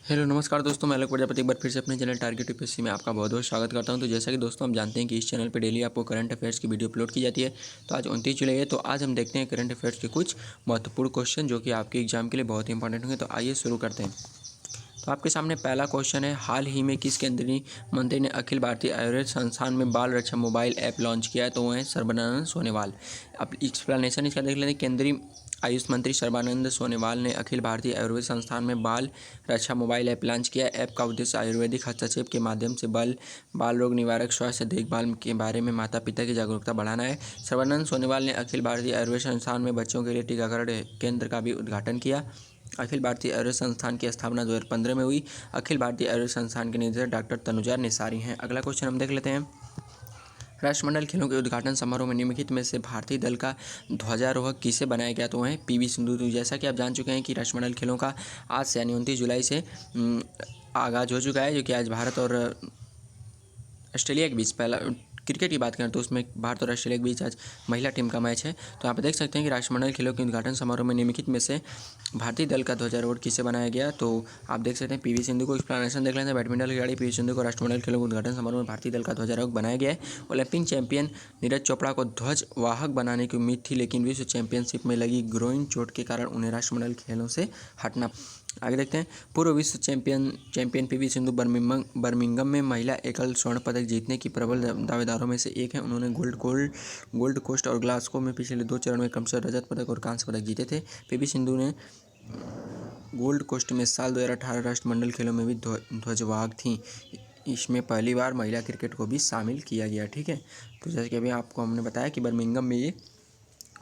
Hello नमस्कार दोस्तों, मैं अलग प्रजापति एक बार फिर से अपने चैनल टारगेट यूपीएससी में आपका बहुत बहुत स्वागत करता हूं। तो जैसा कि दोस्तों हम जानते हैं कि इस चैनल पर डेली आपको करंट अफेयर्स की वीडियो अपलोड की जाती है। तो आज 29 जुलाई है, तो आज हम देखते हैं करंट अफेयर्स के कुछ महत्वपूर्ण क्वेश्चन जो कि आपके एग्जाम के लिए बहुत ही इंपॉर्टेंट होंगे। तो आइए शुरू करते हैं। तो आपके सामने पहला क्वेश्चन है, हाल ही में किस केंद्रीय मंत्री ने अखिल भारतीय आयुर्वेद संस्थान में बाल रक्षा मोबाइल ऐप लॉन्च किया है? तो वो है सर्बानंद सोनोवाल। अब एक्सप्लेनेशन इसका देख लेते हैं। केंद्रीय आयुष मंत्री सर्बानंद सोनोवाल ने अखिल भारतीय आयुर्वेद संस्थान में बाल रक्षा मोबाइल ऐप लॉन्च किया। ऐप का उद्देश्य आयुर्वेदिक हस्तक्षेप के माध्यम से बाल रोग निवारक स्वास्थ्य देखभाल के बारे में माता पिता की जागरूकता बढ़ाना है। सर्बानंद सोनोवाल ने अखिल भारतीय आयुर्वेद संस्थान में बच्चों के लिए टीकाकरण केंद्र का भी उद्घाटन किया। अखिल भारतीय आयुर्वेद संस्थान की स्थापना 2015 में हुई। अखिल भारतीय आयुर्वेद संस्थान के निदेशक डॉक्टर तनुजा निसारी हैं। अगला क्वेश्चन हम देख लेते हैं। राष्ट्रमंडल खेलों के उद्घाटन समारोह में निम्नलिखित में से भारतीय दल का ध्वजारोहक किसे बनाया गया? तो है पीवी सिंधु। तो जैसा कि आप जान चुके हैं कि राष्ट्रमंडल खेलों का आज से यानी 29 जुलाई से आगाज़ हो चुका है, जो कि आज भारत और ऑस्ट्रेलिया के बीच पहला क्रिकेट की बात करें तो उसमें भारत और ऑस्ट्रेलिया के बीच आज महिला टीम का मैच है। तो यहाँ पे देख सकते हैं कि राष्ट्रमंडल खेलों के उद्घाटन समारोह में निम्नलिखित में से भारतीय दल का ध्वजारोहण किसे बनाया गया? तो आप देख सकते हैं पीवी सिंधु को। एक्सप्लेनेशन देख लेते हैं। बैडमिंटन खिलाड़ी पीवी सिंधु को राष्ट्रमंडल खेलों के उद्घाटन समारोह में भारतीय दल का ध्वजारोहक बनाया गया है। ओलंपिक चैंपियन नीरज चोपड़ा को ध्वजवाहक बनाने की उम्मीद थी, लेकिन विश्व चैंपियनशिप में लगी ग्रोइन चोट के कारण उन्हें राष्ट्रमंडल खेलों से हटना। आगे देखते हैं। पूर्व विश्व चैंपियन पीवी सिंधु बर्मिंघम में महिला एकल स्वर्ण पदक जीतने की प्रबल दावेदारों में से एक हैं। उन्होंने गोल्ड कोस्ट और ग्लासगो में पिछले 2 चरण में क्रमशः रजत पदक और कांस्य पदक जीते थे। पीवी सिंधु ने गोल्ड कोस्ट में साल 2018 राष्ट्रमंडल खेलों में भी ध्वजवाहक थी। इसमें पहली बार महिला क्रिकेट को भी शामिल किया गया। ठीक है, तो जैसे कि अभी आपको हमने बताया कि बर्मिंघम में ये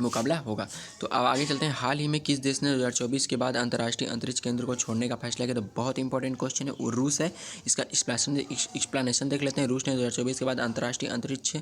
मुकाबला होगा। तो अब आगे चलते हैं। हाल ही में किस देश ने 2024 के बाद अंतर्राष्ट्रीय अंतरिक्ष केंद्र को छोड़ने का फैसला किया? तो बहुत इंपॉर्टेंट क्वेश्चन है, वो रूस है। इसका एक्सप्लेनेशन देख लेते हैं। रूस ने 2024 के बाद अंतर्राष्ट्रीय अंतरिक्ष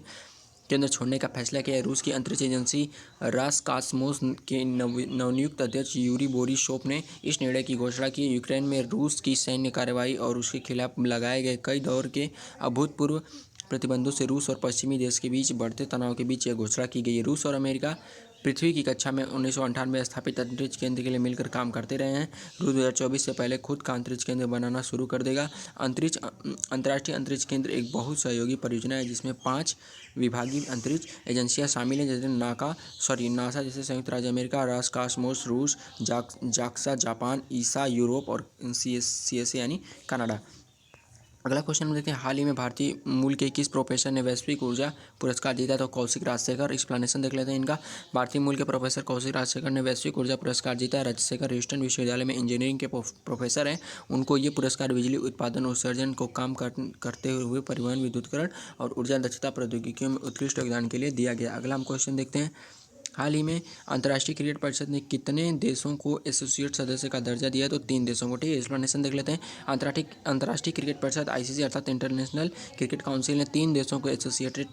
केंद्र छोड़ने का फैसला किया है। रूस की अंतरिक्ष एजेंसी रासकास्मोस के नवनियुक्त अध्यक्ष यूरी बोरिसोव ने इस निर्णय की घोषणा की। यूक्रेन में रूस की सैन्य कार्रवाई और उसके खिलाफ लगाए गए कई दौर के अभूतपूर्व प्रतिबंधों से रूस और पश्चिमी देश के बीच बढ़ते तनाव के बीच यह घोषणा की गई है। रूस और अमेरिका पृथ्वी की कक्षा में 1998 में स्थापित अंतरिक्ष केंद्र के लिए मिलकर काम करते रहे हैं। रूस 2024 से पहले खुद का अंतरिक्ष केंद्र बनाना शुरू कर देगा। अंतर्राष्ट्रीय अंतरिक्ष केंद्र एक बहुत सहयोगी परियोजना है जिसमें 5 विभागीय अंतरिक्ष एजेंसियां शामिल हैं, जैसे नासा जैसे संयुक्त राज्य अमेरिका, रासकास्मोस रूस, जाक्सा जापान, ईसा यूरोप और CSA यानी कनाडा। अगला क्वेश्चन हम देखते हैं। हाल ही में भारतीय मूल के किस प्रोफेसर ने वैश्विक ऊर्जा पुरस्कार जीता? तो कौशिक राजशेखर। एक्सप्लेनेशन देख लेते हैं इनका। भारतीय मूल के प्रोफेसर कौशिक राजशेखर ने वैश्विक ऊर्जा पुरस्कार जीता है। राजशेखर ह्यूस्टन विश्वविद्यालय में इंजीनियरिंग के प्रोफेसर हैं। उनको ये पुरस्कार बिजली उत्पादन उत्सर्जन को कम करते हुए परिवहन, विद्युतीकरण और ऊर्जा दक्षता प्रौद्योगिकियों में उत्कृष्ट योगदान के लिए दिया गया। अगला हम क्वेश्चन देखते हैं। हाल ही में अंतर्राष्ट्रीय क्रिकेट परिषद ने कितने देशों को एसोसिएट सदस्य का दर्जा दिया? तो 3 देशों को। ठीक है, एक्सप्लेनेशन देख लेते हैं। अंतर्राष्ट्रीय क्रिकेट परिषद ICC अर्थात इंटरनेशनल क्रिकेट काउंसिल ने 3 देशों को एसोसिएटेड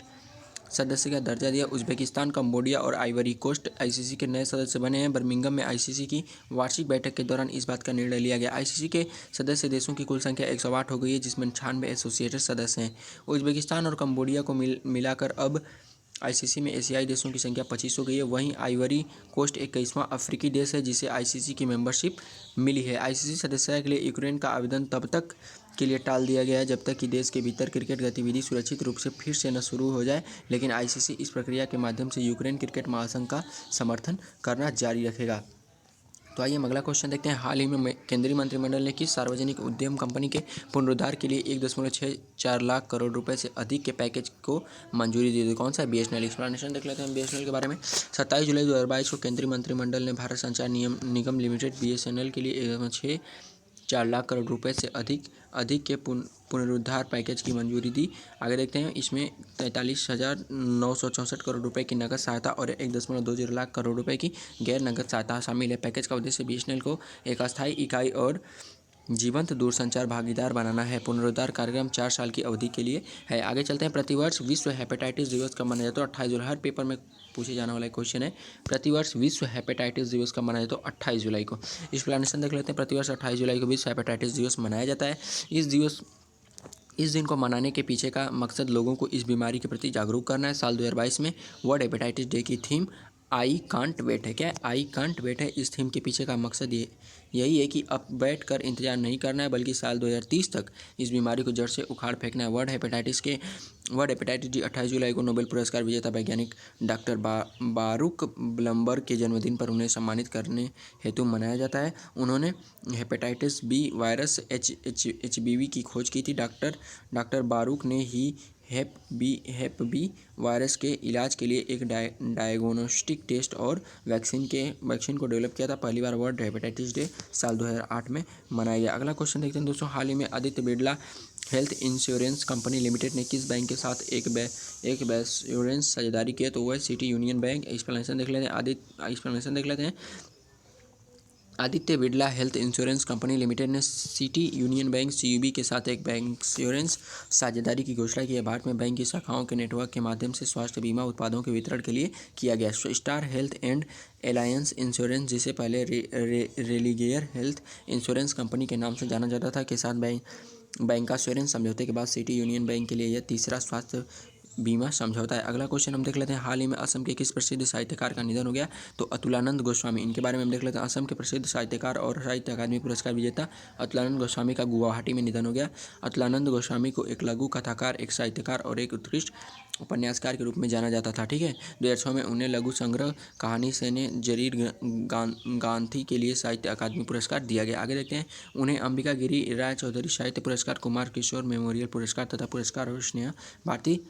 सदस्य का दर्जा दिया। उज्बेकिस्तान, कंबोडिया और आइवरी कोस्ट ICC के नए सदस्य बने हैं। बर्मिंघम में ICC की वार्षिक बैठक के दौरान इस बात का निर्णय लिया गया। ICC के सदस्य देशों की कुल संख्या 108 हो गई है, जिसमें 98 एसोसिएटेड सदस्य हैं। उज्बेकिस्तान और कंबोडिया को मिलाकर अब ICC में एशियाई देशों की संख्या 25 हो गई है। वहीं आइवरी कोस्ट 21वां अफ्रीकी देश है जिसे ICC की मेंबरशिप मिली है। ICC सदस्यता के लिए यूक्रेन का आवेदन तब तक के लिए टाल दिया गया है जब तक कि देश के भीतर क्रिकेट गतिविधि सुरक्षित रूप से फिर से न शुरू हो जाए, लेकिन ICC इस प्रक्रिया के माध्यम से यूक्रेन क्रिकेट महासंघ का समर्थन करना जारी रखेगा। तो आइए हम अगला क्वेश्चन देखते हैं। हाल ही में केंद्रीय मंत्रिमंडल ने किस सार्वजनिक उद्यम कंपनी के पुनरुद्धार के लिए 1.64 लाख करोड़ रुपए से अधिक के पैकेज को मंजूरी दी? कौन सा है? BSNL। एक्सप्लेनेशन देख लेते हैं BSNL के बारे में। 27 जुलाई 2022 को केंद्रीय मंत्रिमंडल ने भारत संचार निगम लिमिटेड BSNL के लिए 1.64 लाख करोड़ रुपए से अधिक के पुनरुद्धार पैकेज की मंजूरी दी। आगे देखते हैं। इसमें 43,964 करोड़ रुपए की नकद सहायता और 1.20 लाख करोड़ रुपए की गैर नकद सहायता शामिल है। पैकेज का उद्देश्य BSNL को एक अस्थायी इकाई और जीवंत दूरसंचार भागीदार बनाना है। पुनरुद्धार कार्यक्रम 4 साल की अवधि के लिए है। आगे चलते हैं। प्रतिवर्ष विश्व हेपेटाइटिस दिवस कब मनाया जाता है? 28 जुलाई। हर पेपर में पूछे जाने वाला क्वेश्चन है। प्रतिवर्ष विश्व हेपेटाइटिस दिवस कब मनाया जाता है? 28 जुलाई को। एक्सप्लेनेशन देख लेते हैं। प्रतिवर्ष 28 जुलाई को विश्व हेपेटाइटिस दिवस मनाया जाता है। इस दिन को मनाने के पीछे का मकसद लोगों को इस बीमारी के प्रति जागरूक करना है। साल 2022 में वर्ल्ड हेपेटाइटिस डे की थीम आई कांट वेट है। क्या आई कांट वेट है? इस थीम के पीछे का मकसद यही है कि अब बैठ कर इंतजार नहीं करना है, बल्कि साल 2030 तक इस बीमारी को जड़ से उखाड़ फेंकना है। वर्ल्ड हेपेटाइटिस डे 28 जुलाई को नोबेल पुरस्कार विजेता वैज्ञानिक डॉक्टर बारूक ब्लमबर्ग के जन्मदिन पर उन्हें सम्मानित करने हेतु मनाया जाता है। उन्होंने हेपेटाइटिस बी वायरस HBV की खोज की थी। डॉक्टर बारूक ने ही हेप बी वायरस के इलाज के लिए एक डायग्नोस्टिक टेस्ट और वैक्सीन को डेवलप किया था। पहली बार वर्ल्ड हेपेटाइटिस डे साल 2008 में मनाया गया। अगला क्वेश्चन देखते हैं दोस्तों। हाल ही में Aditya Birla health insurance company limited ने किस बैंक के साथ एक इंश्योरेंस साझेदारी की है? तो वह सिटी यूनियन बैंक। एक्सप्लेनेशन देख लेते हैं। Aditya Birla health insurance company limited ने सिटी यूनियन बैंक CUB के साथ एक बैंक इंश्योरेंस साझेदारी की घोषणा की है। भारत में बैंक की शाखाओं के नेटवर्क के माध्यम से स्वास्थ्य बीमा उत्पादों के वितरण के लिए किया गया। Star Health and Alliance Insurance, जिसे पहले रेलिगेयर हेल्थ इंश्योरेंस कंपनी के नाम से जाना जाता था, के साथ बैंक इंश्योरेंस समझौते के बाद सिटी यूनियन बैंक के लिए यह तीसरा स्वास्थ्य बीमा समझौता है। अगला क्वेश्चन हम देख लेते हैं। हाल ही में असम के किस प्रसिद्ध साहित्यकार का निधन हो गया? तो अतुलानंद गोस्वामी। इनके बारे में हम देख लेते हैं। असम के प्रसिद्ध साहित्यकार और साहित्य अकादमी पुरस्कार विजेता अतुलानंद गोस्वामी का गुवाहाटी में निधन हो गया। अतुलानंद गोस्वामी को एक लघु कथाकार, एक साहित्यकार और एक उत्कृष्ट उपन्यासकार के रूप में जाना जाता था। ठीक है। 2006 में उन्हें लघु संग्रह कहानी सेने जरीर गांधी के लिए साहित्य अकादमी पुरस्कार दिया गया। आगे देखते हैं। उन्हें अंबिका गिरी राय चौधरी साहित्य पुरस्कार, कुमार किशोर मेमोरियल पुरस्कार तथा पुरस्कार और स्नेहा भारती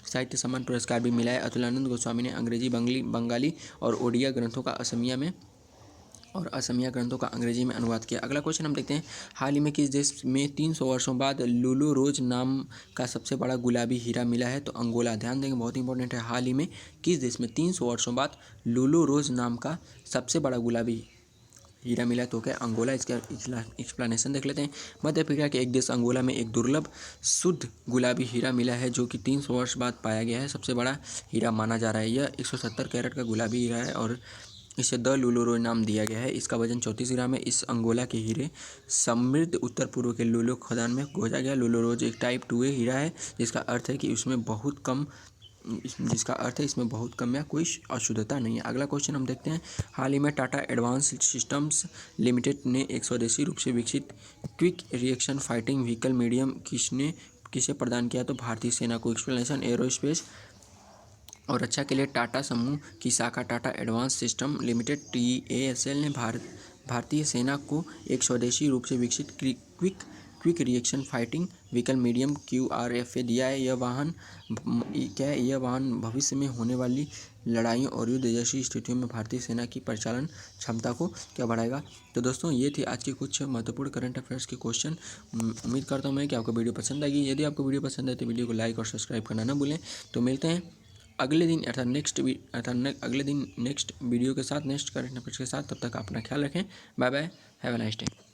साहित्य सम्मान पुरस्कार भी मिला है। अतुलानंद गोस्वामी ने अंग्रेजी, बंगाली और ओडिया ग्रंथों का असमिया ग्रंथों का अंग्रेजी में अनुवाद किया। अगला क्वेश्चन हम देखते हैं। हाल ही में किस देश में 300 वर्षों बाद लुलु रोज नाम का सबसे बड़ा गुलाबी हीरा मिला है? तो अंगोला। ध्यान देंगे, बहुत इंपॉर्टेंट है। हाल ही में किस देश में 300 वर्षों बाद लुलु रोज नाम का सबसे बड़ा गुलाबी हीरा मिला? तो क्या अंगोला। इसका एक्सप्लेनेशन देख लेते हैं। मध्य अफ्रीका के एक देश अंगोला में एक दुर्लभ शुद्ध गुलाबी हीरा मिला है, जो कि 300 वर्ष बाद पाया गया है। सबसे बड़ा हीरा माना जा रहा है। यह 170 कैरेट का गुलाबी हीरा है और इसे द लुलु रोज नाम दिया गया है। इसका वजन 34 ग्राम है। इस अंगोला के हीरे समृद्ध उत्तर पूर्व के लुलु खदान में खोजा गया। लुलु रोज एक टाइप 2A हीरा है, जिसका अर्थ है इसमें बहुत कम या कोई अशुद्धता नहीं है। अगला क्वेश्चन हम देखते हैं। हाल ही में टाटा एडवांस सिस्टम्स लिमिटेड ने एक स्वदेशी रूप से विकसित quick reaction fighting vehicle medium किसे प्रदान किया? तो भारतीय सेना को। एक्सप्लेनेशन। एरोस्पेस और रक्षा के लिए टाटा समूह की शाखा Tata advance system limited TASL ने भारतीय सेना को एक स्वदेशी रूप से विकसित quick reaction fighting vehicle medium QRFA दिया है। यह वाहन भविष्य में होने वाली लड़ाइयों और युद्ध जैसी स्थितियों में भारतीय सेना की परिचालन क्षमता को क्या बढ़ाएगा? तो दोस्तों, ये थी आज की कुछ महत्वपूर्ण करंट अफेयर्स के क्वेश्चन। उम्मीद करता हूँ मैं कि आपको वीडियो पसंद आएगी। यदि आपको वीडियो पसंद आए तो वीडियो को लाइक और सब्सक्राइब करना ना भूलें। तो मिलते हैं अगले दिन नेक्स्ट वीडियो के साथ, नेक्स्ट करंट अफेयर्स के साथ। तब तक अपना ख्याल रखें। Bye bye, have a nice day.